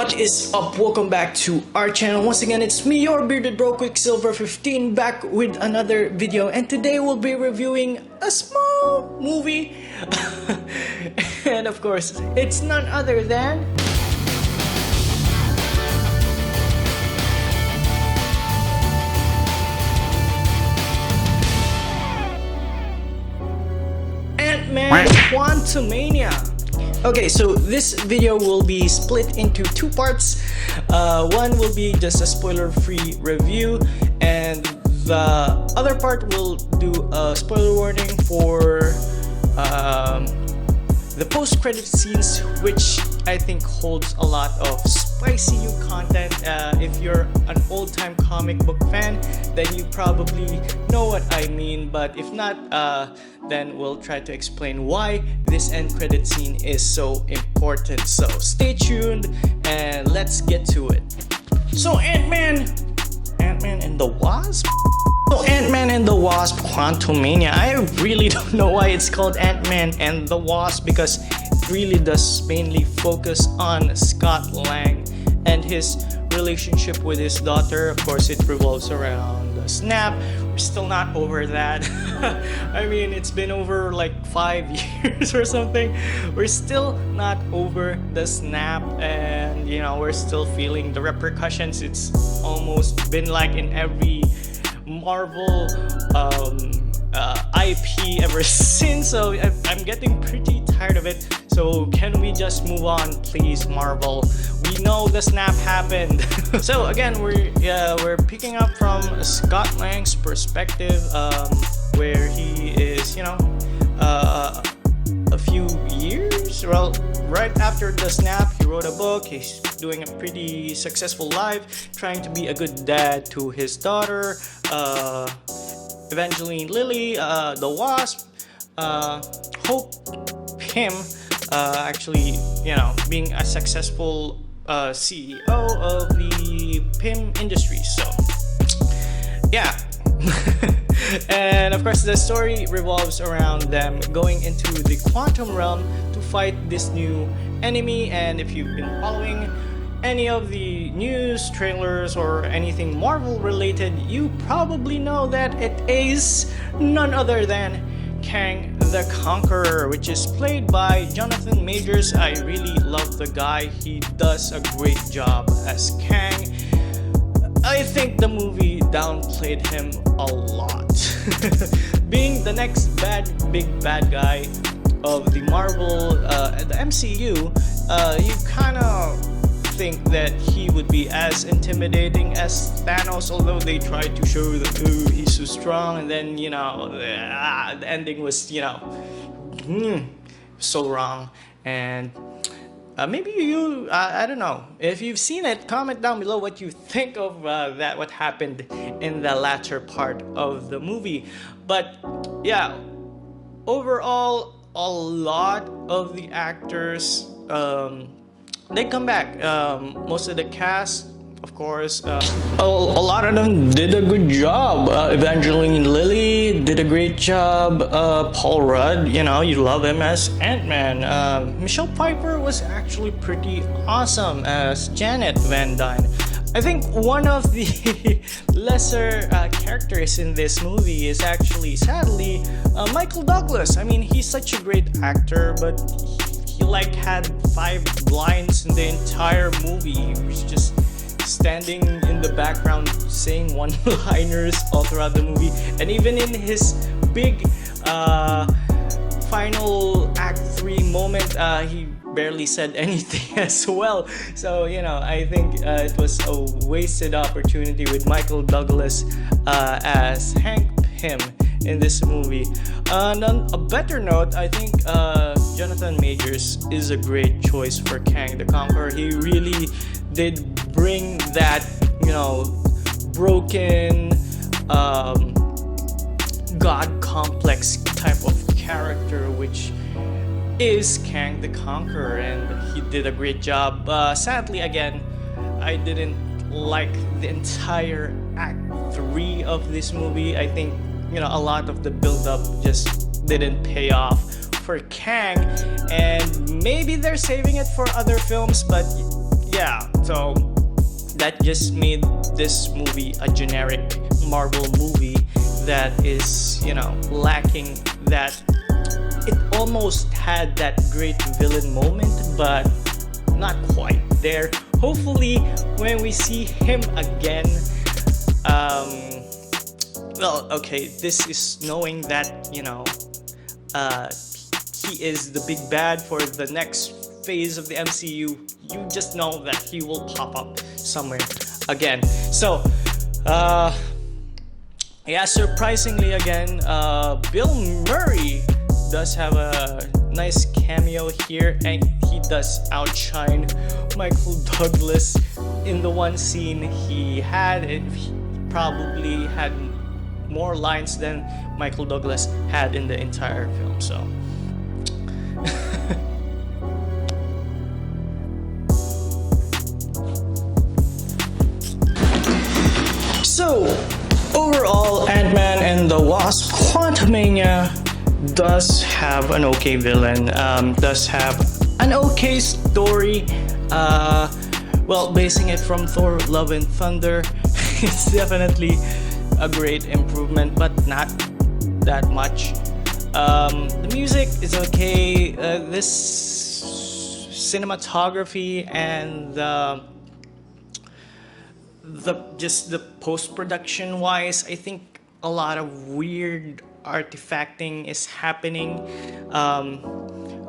What is up? Welcome back to our channel. Once again, it's me, your bearded bro, QuickSilver 15, back with another video. And today we'll be reviewing a small movie. And of course, it's none other than Antman Quantumania. Okay, so this video will be split into two parts. One will be just a spoiler-free review, and the other part will do a spoiler warning for the post-credit scenes, which I think holds a lot of spicy new content. If you're an old-time comic book fan, then you probably know what I mean, but if not, then we'll try to explain why this end credit scene is so important. So stay tuned and let's get to it. So Antman and the Wasp? So Antman and the Wasp Quantumania. I really don't know why it's called Antman and the Wasp, because it really does mainly focus on Scott Lang and his relationship with his daughter. Of course, it revolves around the snap. We're still not over that. I mean, it's been over like 5 years or something. We're still not over the snap, and you know, we're still feeling the repercussions. It's almost been like in every Marvel IP ever since, so I'm getting pretty tired of it. So can we just move on, please, Marvel? We know the snap happened. So again, we're picking up from Scott Lang's perspective, where he is, you know, a few years, well, right after the snap, he wrote a book. He's doing a pretty successful life, trying to be a good dad to his daughter, Evangeline Lilly, the Wasp. Hope him actually, you know, being a successful CEO of the PIM industry. So yeah. And of course, the story revolves around them going into the quantum realm to fight this new enemy. And if you've been following any of the news, trailers, or anything Marvel related, you probably know that it is none other than Kang the Conqueror, which is played by Jonathan Majors. I really love the guy. He does a great job as Kang. I think the movie downplayed him a lot. Being the next big bad guy of the Marvel, the MCU, you kind of think that he would be as intimidating as Thanos, although they tried to show that, ooh, he's so strong, and then, you know, the ending was, you know, so wrong. And maybe you, I don't know, if you've seen it, comment down below what you think of that, what happened in the latter part of the movie. But yeah, overall, a lot of the actors, they come back. Most of the cast, of course, a lot of them did a good job. Evangeline Lilly did a great job. Paul Rudd, you know, you love him as Ant-Man. Michelle Pfeiffer was actually pretty awesome as Janet Van Dyne. I think one of the lesser characters in this movie is actually, sadly, Michael Douglas. I mean, he's such a great actor, but he like had 5 lines in the entire movie. He was just standing in the background saying one-liners all throughout the movie, and even in his big final Act 3 moment, he barely said anything as well. So, you know, I think it was a wasted opportunity with Michael Douglas as Hank Pym in this movie. And on a better note, I think Jonathan Majors is a great choice for Kang the Conqueror. He really did bring that, you know, broken god complex type of character, which is Kang the Conqueror, and he did a great job. Sadly, again, I didn't like the entire Act 3 of this movie. I think, you know, a lot of the build-up just didn't pay off for Kang, and maybe they're saving it for other films, but yeah, so that just made this movie a generic Marvel movie that is, lacking that. It almost had that great villain moment, but not quite there. Hopefully, when we see him again, this is knowing that, he is the big bad for the next phase of the MCU. You just know that he will pop up somewhere again. So, surprisingly again, Bill Murray does have a nice cameo here, and he does outshine Michael Douglas in the one scene he had. He probably had more lines than Michael Douglas had in the entire film. So overall, Ant-Man and the Wasp: Quantumania does have an okay villain, does have an okay story. Basing it from Thor: Love and Thunder, it's definitely a great improvement, but not that much. The music is okay. This cinematography and the post-production wise, I think a lot of weird artifacting is happening.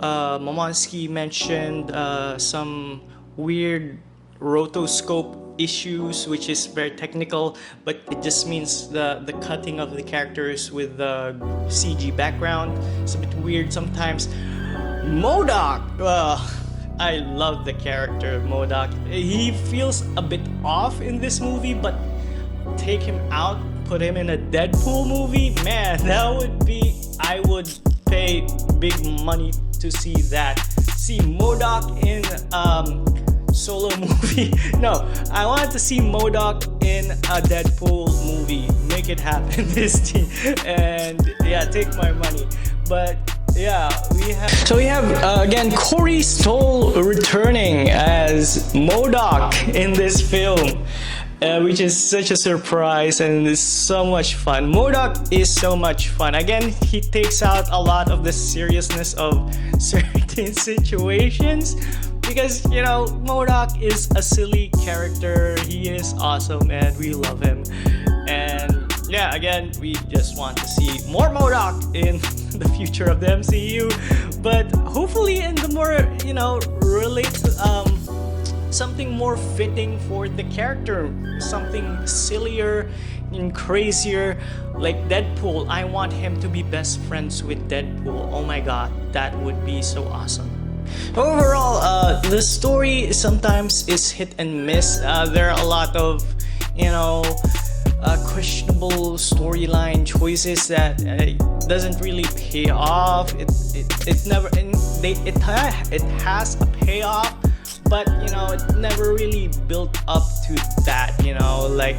Momonsky mentioned some weird rotoscope issues, which is very technical, but it just means the cutting of the characters with the CG background is a bit weird sometimes. MODOK, I love the character MODOK. He feels a bit off in this movie, but take him out, put him in a Deadpool movie, man, I would pay big money to see that. See MODOK in solo movie. No, I want to see MODOK in a Deadpool movie. Make it happen, Disney. And yeah, take my money. But yeah, we have again Corey Stoll returning as MODOK in this film, which is such a surprise and is so much fun. MODOK is so much fun. Again, he takes out a lot of the seriousness of certain situations, because MODOK is a silly character. He is awesome and we love him. And yeah, again, we just want to see more MODOK in the future of the MCU, but hopefully in the more something more fitting for the character, something sillier and crazier, like Deadpool. I want him to be best friends with Deadpool. Oh my god, that would be so awesome. Overall, the story sometimes is hit and miss. There are a lot of questionable storyline choices that doesn't really pay off. It has a payoff, but it never really built up to that. Like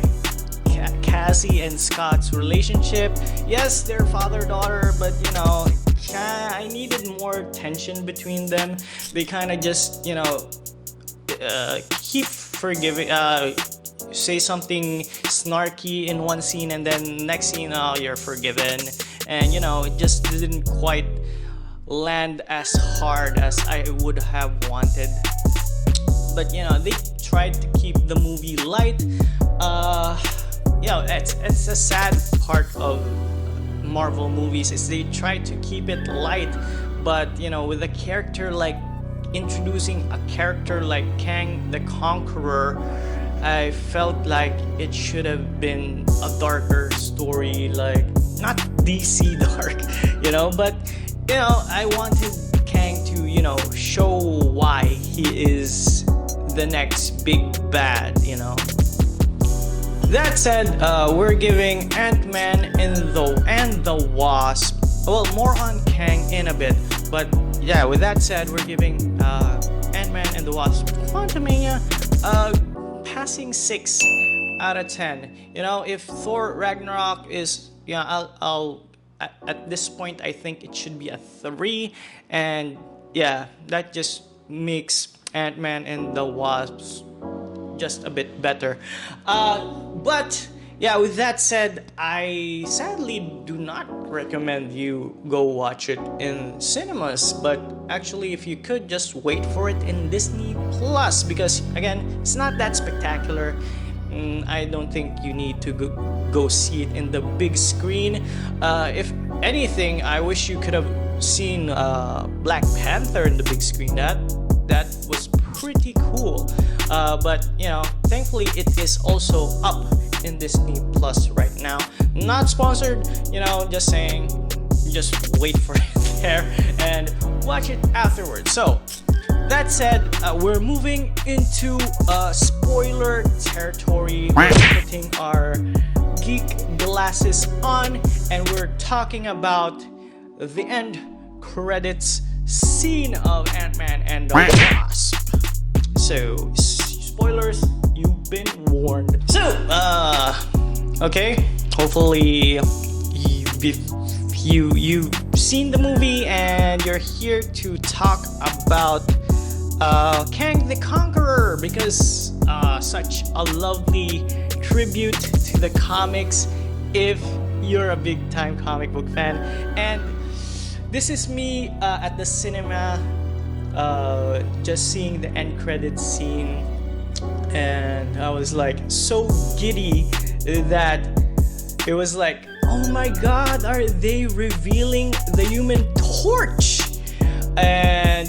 Cassie and Scott's relationship. Yes, they're father-daughter, but I needed more tension between them. They kind of just keep forgiving. Say something snarky in one scene, and then next scene, oh, you're forgiven. And it just didn't quite land as hard as I would have wanted. But they tried to keep the movie light. It's a sad part of Marvel movies is they try to keep it light, but with a character like introducing a character like Kang the Conqueror, I felt like it should have been a darker story, like not DC dark, but I wanted Kang to show why he is the next big bad. That said, we're giving Ant-Man and the Wasp, well, more on Kang in a bit, but yeah, with that said, we're giving Ant-Man and the Wasp: Quantumania passing 6 out of 10. If Thor Ragnarok is, I'll at this point I think it should be a 3, and yeah, that just makes Ant-Man and the Wasp just a bit better. But yeah, with that said, I sadly do not recommend you go watch it in cinemas. But actually, if you could, just wait for it in Disney Plus, because again, it's not that spectacular. I don't think you need to go see it in the big screen. If anything, I wish you could have seen Black Panther in the big screen. That was pretty cool. But you know, thankfully it is also up in Disney Plus right now. Not sponsored, you know, just saying. Just wait for it there and watch it afterwards. So that said, we're moving into spoiler territory. We're putting our geek glasses on, and we're talking about the end credits scene of Ant-Man and the Wasp. So, spoilers, you've been warned. So, okay, hopefully you've seen the movie and you're here to talk about Kang the Conqueror, because such a lovely tribute to the comics if you're a big time comic book fan. And this is me at the cinema, just seeing the end credits scene, and I was like so giddy that it was like, oh my god, are they revealing the Human Torch? And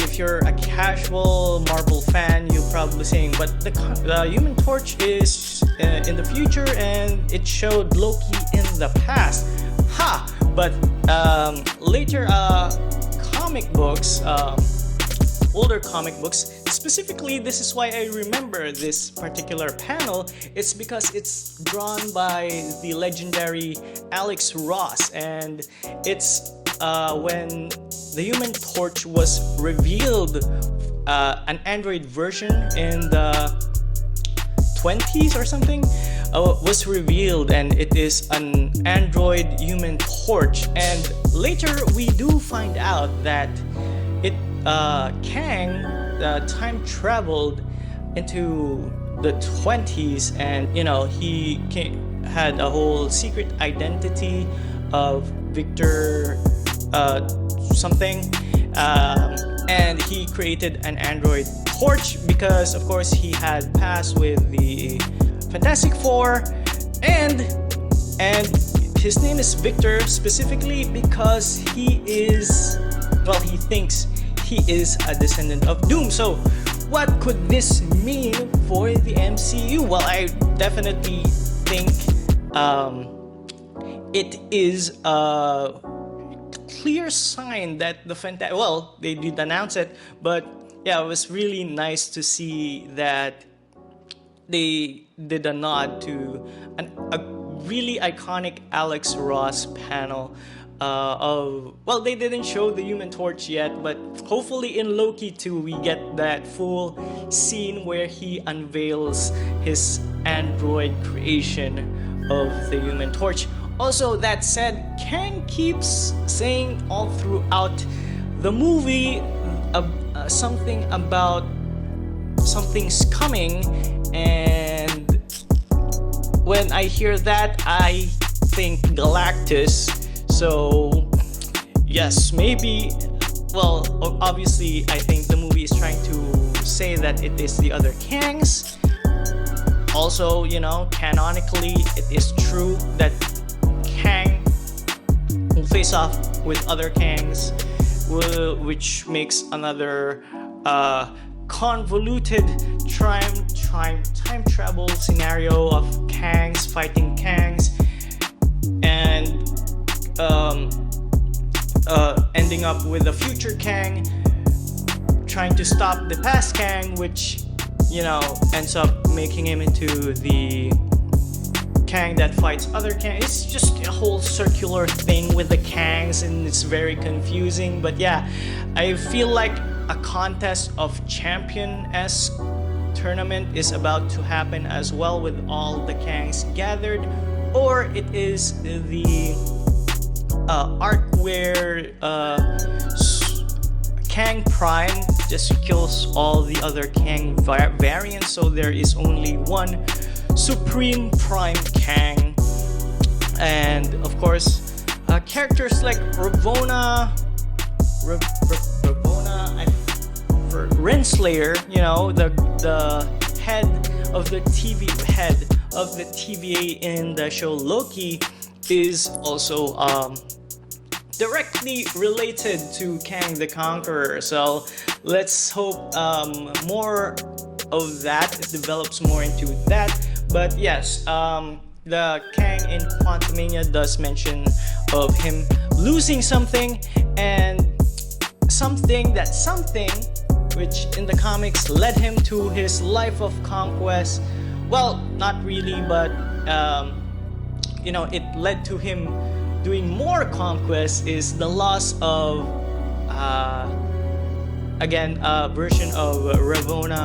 if you're a casual Marvel fan, you're probably saying, but the Human Torch is in the future and it showed Loki in the past. Ha! But later comic books, older comic books, specifically, this is why I remember this particular panel. It's because it's drawn by the legendary Alex Ross, and it's when the Human Torch was revealed, an Android version in the 20s or something was revealed, and it is an Android Human Torch. And later we do find out that Kang time traveled into the 20s, and you know, he had a whole secret identity of Victor something, and he created an Android Torch because of course he had passed with the Fantastic Four, and his name is Victor specifically because he thinks he is a descendant of Doom. So what could this mean for the MCU? Well, I definitely think it is a clear sign that they did announce it, but yeah, it was really nice to see that they did a nod to a really iconic Alex Ross panel they didn't show the Human Torch yet, but hopefully in Loki 2 we get that full scene where he unveils his android creation of the Human Torch. Also, that said, Kang keeps saying all throughout the movie something about something's coming, and when I hear that, I think Galactus. So yes, maybe, well, obviously I think the movie is trying to say that it is the other Kangs. Also, you know, canonically it is true that Kang will face off with other Kangs, which makes another convoluted time travel scenario of Kangs fighting Kangs, and ending up with a future Kang trying to stop the past Kang, which, you know, ends up making him into the Kang that fights other Kang. It's just a whole circular thing with the Kangs, and it's very confusing. But yeah, I feel like a contest of champion-esque tournament is about to happen as well, with all the Kangs gathered, or it is the arc where Kang Prime just kills all the other Kang variants, so there is only one Supreme Prime Kang. And of course, characters like Ravonna, Renslayer, you know, the head of the TVA in the show Loki, is also directly related to Kang the Conqueror. So let's hope more of that, it develops more into that. But yes, the Kang in Quantumania does mention of him losing something, and something which in the comics led him to his life of conquest. Well, not really, but you know, it led to him doing more conquests, is the loss of again a version of Ravonna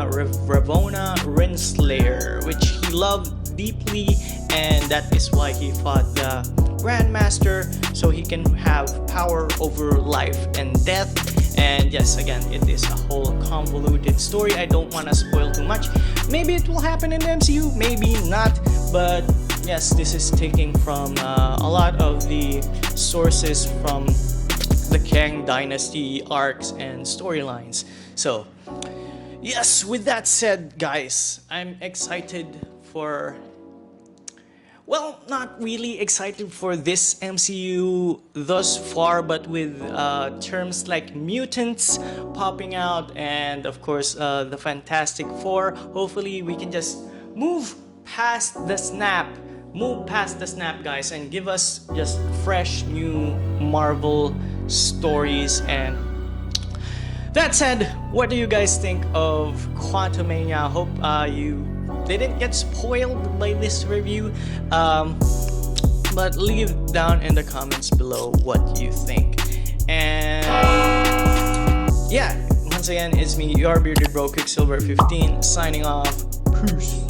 Renslayer, which he loved deeply, and that is why he fought the Grandmaster, so he can have power over life and death. And yes, again, it is a whole convoluted story. I don't want to spoil too much. Maybe it will happen in the MCU, maybe not. But yes, this is taking from a lot of the sources from the Kang Dynasty arcs and storylines. So yes, with that said, guys, I'm excited for... well, not really excited for this MCU thus far, but with terms like mutants popping out, and of course the Fantastic Four, hopefully we can just move past the snap, guys, and give us just fresh new Marvel stories. And that said, what do you guys think of Quantumania? Hope you didn't get spoiled by this review, but leave down in the comments below what you think. And yeah, once again, it's me, your bearded bro QuickSilver 15, signing off. Peace.